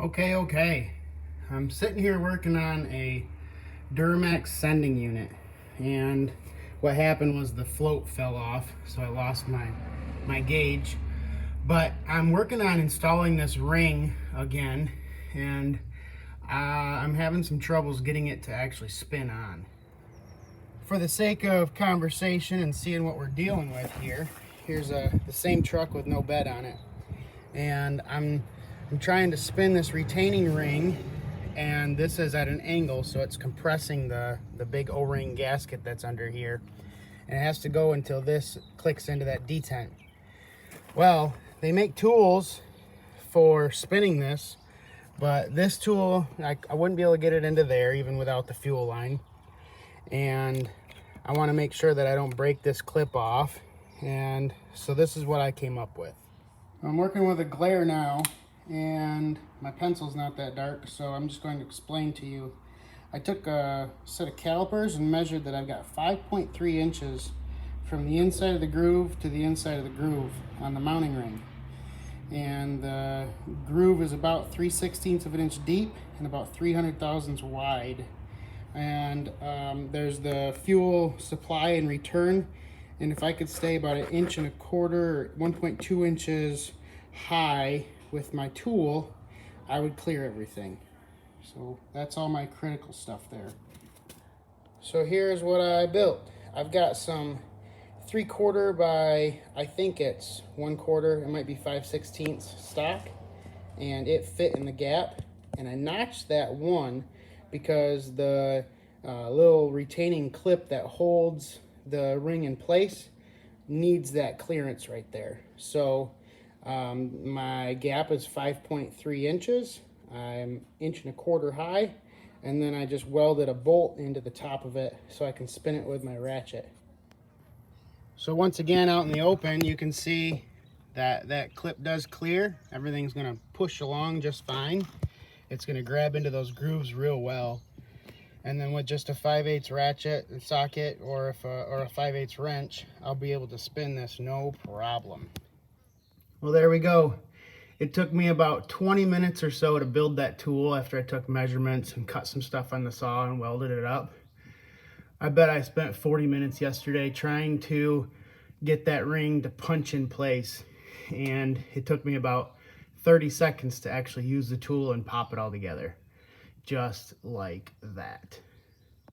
Okay. I'm sitting here working on a Duramax sending unit, and what happened was the float fell off, so I lost my gauge. But I'm working on installing this ring again, and I'm having some troubles getting it to actually spin on. For the sake of conversation and seeing what we're dealing with here, here's the same truck with no bed on it, and I'm trying to spin this retaining ring, and this is at an angle, so it's compressing the big O-ring gasket that's under here, and it has to go until this clicks into that detent. Well, they make tools for spinning this, but this tool, I wouldn't be able to get it into there even without the fuel line, and I want to make sure that I don't break this clip off, and so this is what I came up with. I'm working with a glare now, and my pencil's not that dark, so I'm just going to explain to you. I took a set of calipers and measured that I've got 5.3 inches from the inside of the groove to the inside of the groove on the mounting ring. And the groove is about 3/16 of an inch deep and about 300 thousandths wide. And there's the fuel supply and return, and if I could stay about 1.25 inches or 1.2 inches high with my tool, I would clear everything. So that's all my critical stuff there. So here's what I built. I've got some 3/4 by, I think it's 1/4, it might be 5/16 stock, and it fit in the gap, and I notched that one because the little retaining clip that holds the ring in place needs that clearance right there. So my gap is 5.3 inches. I'm 1.25 inches high, and then I just welded a bolt into the top of it so I can spin it with my ratchet. So once again, out in the open, you can see that that clip does clear. Everything's gonna push along just fine. It's gonna grab into those grooves real well. And then with just a 5/8 ratchet and socket, or a 5/8 wrench, I'll be able to spin this no problem. Well, there we go. It took me about 20 minutes or so to build that tool after I took measurements and cut some stuff on the saw and welded it up. I bet I spent 40 minutes yesterday trying to get that ring to punch in place, and it took me about 30 seconds to actually use the tool and pop it all together. Just like that.